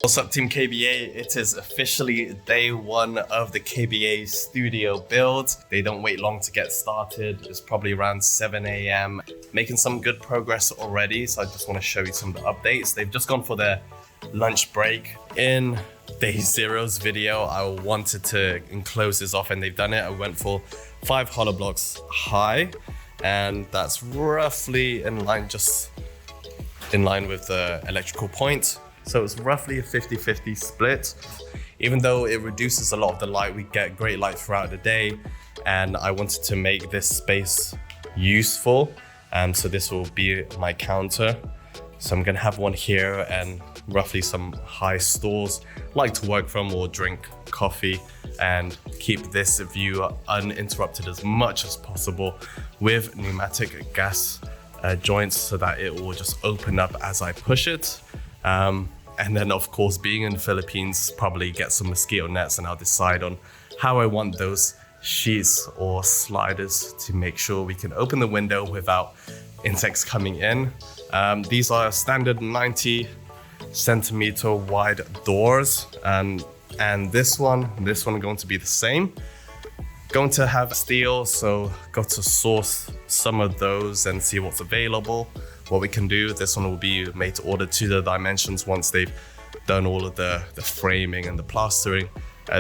What's up, Team KBA? It is officially day one of the KBA studio build. They don't wait long to get started. It's probably around 7 a.m. Making some good progress already, so I just want to show you some of the updates. They've just gone for their lunch break. In day zero's video, I wanted to enclose this off and they've done it. I went for 5 hollow blocks high, and that's roughly in line, just in line with the electrical point. So it's roughly a 50-50 split. Even though it reduces a lot of the light, we get great light throughout the day. And I wanted to make this space useful. So this will be my counter. So I'm gonna have one here and roughly some high stools, like to work from or drink coffee, and keep this view uninterrupted as much as possible with pneumatic gas joints so that it will just open up as I push it. And then of course, being in the Philippines, probably get some mosquito nets, and I'll decide on how I want those sheets or sliders to make sure we can open the window without insects coming in. These are standard 90 centimeter wide doors. And this one going to be the same. Going to have steel, so got to source some of those and see what's available. What we can do, this one will be made to order to the dimensions once they've done all of the framing and the plastering.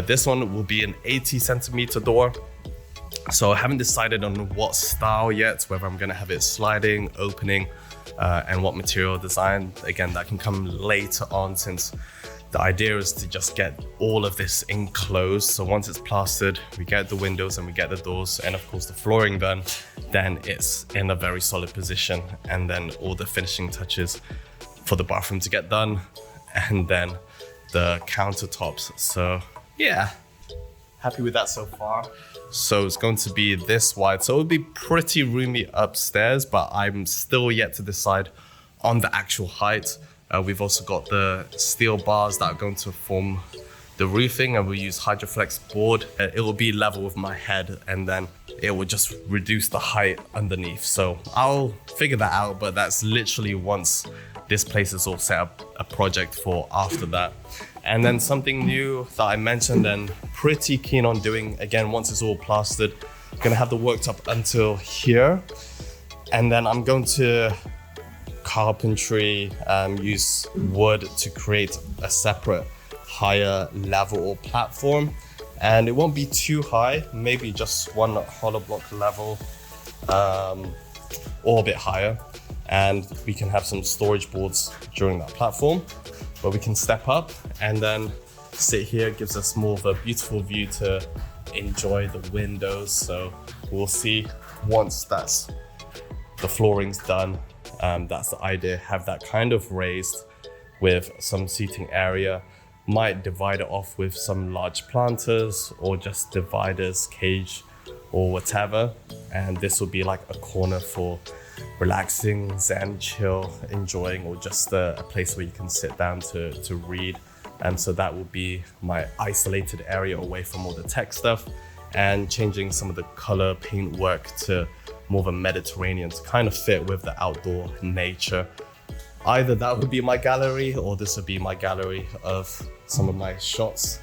This one will be an 80 centimeter door. So I haven't decided on what style yet, whether I'm gonna have it sliding, opening, and what material design. Again, that can come later on, since the idea is to just get all of this enclosed. So once it's plastered, we get the windows and we get the doors, and of course the flooring done, then it's in a very solid position. And then all the finishing touches for the bathroom to get done, and then the countertops. So yeah, happy with that so far. So it's going to be this wide. So it'll be pretty roomy upstairs, but I'm still yet to decide on the actual height. We've also got the steel bars that are going to form the roofing, and we use Hydroflex board. It will be level with my head, and then it will just reduce the height underneath. So I'll figure that out, but that's literally once this place is all set up, a project for after that. And then something new that I mentioned and pretty keen on doing, again, once it's all plastered, I'm gonna have the worktop until here. And then I'm going to carpentry, use wood to create a separate higher level or platform. And it won't be too high, maybe just one hollow block level, or a bit higher. And we can have some storage boards during that platform, but we can step up and then sit here. It gives us more of a beautiful view to enjoy the windows. So we'll see once that's the flooring's done. That's the idea, have that kind of raised with some seating area. Might divide it off with some large planters or just dividers, cage or whatever. And this will be like a corner for relaxing, zen, chill, enjoying, or just a place where you can sit down to read. And so that will be my isolated area away from all the tech stuff, and changing some of the color paint work to more of a Mediterranean to kind of fit with the outdoor nature. Either that would be my gallery, or this would be my gallery of some of my shots.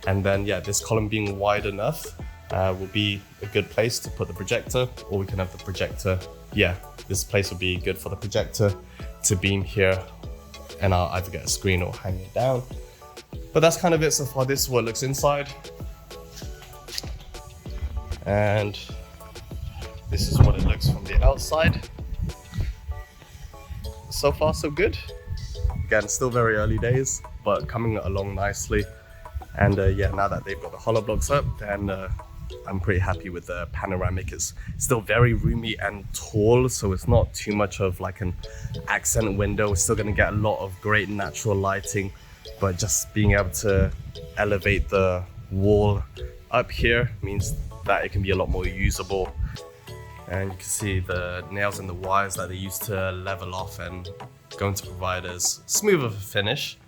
And then yeah, this column being wide enough will be a good place to put the projector, or we can have the projector. Yeah, this place would be good for the projector to beam here, and I'll either get a screen or hang it down. But that's kind of it so far. This is what it looks inside. And this is what it looks from the outside. So far, so good. Again, still very early days, but coming along nicely. And yeah, now that they've got the hollow blocks up, then I'm pretty happy with the panoramic. It's still very roomy and tall, so it's not too much of like an accent window. We're still gonna get a lot of great natural lighting, but just being able to elevate the wall up here means that it can be a lot more usable. And you can see the nails and the wires that they use to level off and going to provide as smooth of a finish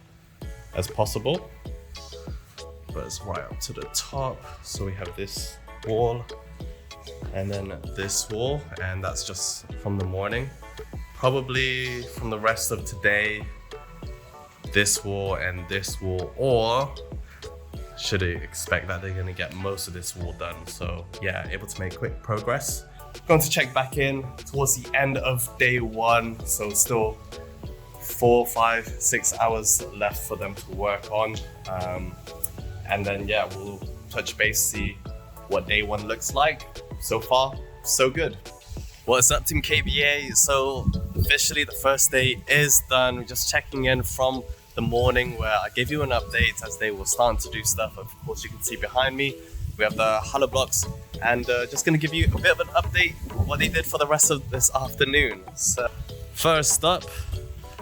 as possible. But it's right up to the top. So we have this wall and then this wall, and that's just from the morning. Probably from the rest of today, this wall and this wall, or should I expect that they're going to get most of this wall done. So yeah, able to make quick progress. Going to check back in towards the end of day 1, so still 4, 5, 6 hours left for them to work on, and then yeah, we'll touch base, see what day 1 looks like. So far so good. What's up, Team KBA? So officially the first day is done. We're just checking in from the morning where I gave you an update as they were starting to do stuff. Of course, you can see behind me we have the hollow blocks, and just going to give you a bit of an update what they did for the rest of this afternoon. So first up,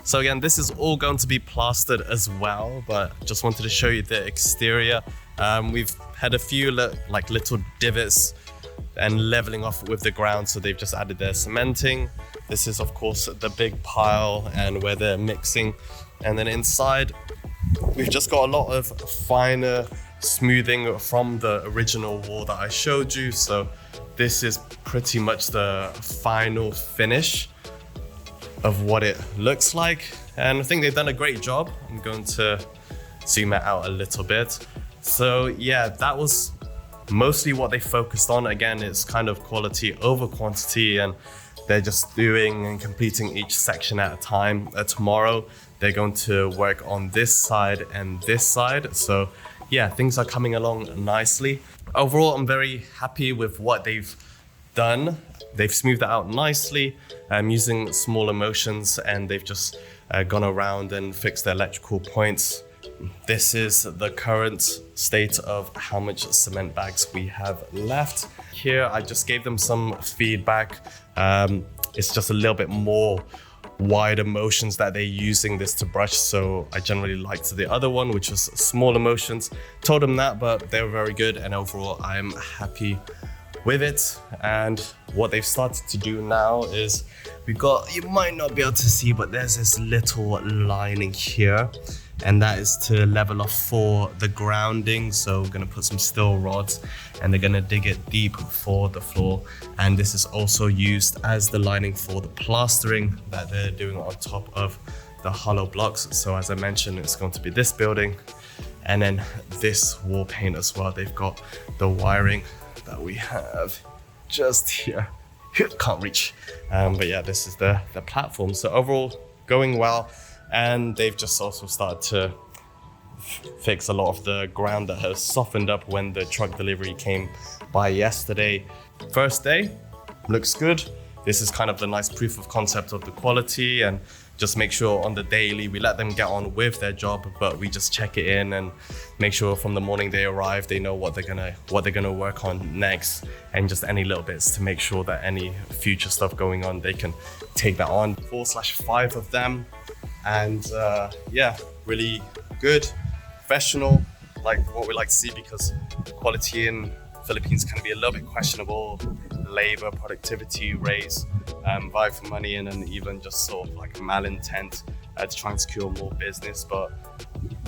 so again, this is all going to be plastered as well, but just wanted to show you the exterior. We've had a few little divots and leveling off with the ground, so they've just added their cementing. This is of course the big pile and where they're mixing, and then inside we've just got a lot of finer smoothing from the original wall that I showed you. So this is pretty much the final finish of what it looks like, and I think they've done a great job. I'm going to zoom it out a little bit. So yeah, that was mostly what they focused on. Again, it's kind of quality over quantity, and they're just doing and completing each section at a time. Tomorrow they're going to work on this side and this side. So yeah, things are coming along nicely. Overall, I'm very happy with what they've done. They've smoothed it out nicely, using smaller motions, and they've just gone around and fixed the electrical points. This is the current state of how much cement bags we have left. Here, I just gave them some feedback. It's just a little bit more wider motions that they're using this to brush, so I generally liked the other one, which was smaller motions. Told them that, but they were very good, and overall I'm happy with it. And what they've started to do now is we've got, you might not be able to see, but there's this little lining here, and that is to level off for the grounding. So we're going to put some steel rods, and they're going to dig it deep for the floor, and this is also used as the lining for the plastering that they're doing on top of the hollow blocks. So as I mentioned, it's going to be this building and then this wall paint as well. They've got the wiring that we have just here, can't reach, but yeah, this is the platform. So overall going well, and they've just also started to fix a lot of the ground that has softened up when the truck delivery came by yesterday. First day looks good. This is kind of the nice proof of concept of the quality, and just make sure on the daily we let them get on with their job, but we just check it in and make sure from the morning they arrive they know what they're gonna work on next, and just any little bits to make sure that any future stuff going on they can take that on. 4/5 of them, and yeah, really good, professional, like what we like to see, because quality in Philippines can be a little bit questionable. Labor, productivity rates, vie for money, and then even just sort of like malintent to try and secure more business. But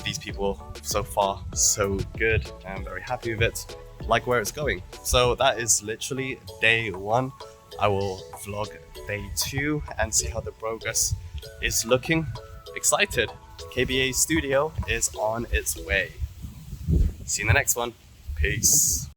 these people so far so good. I'm very happy with it, like where it's going. So that is literally day 1. I will vlog day 2 and see how the progress is looking. Excited. KBA studio is on its way. See you in the next one. Peace.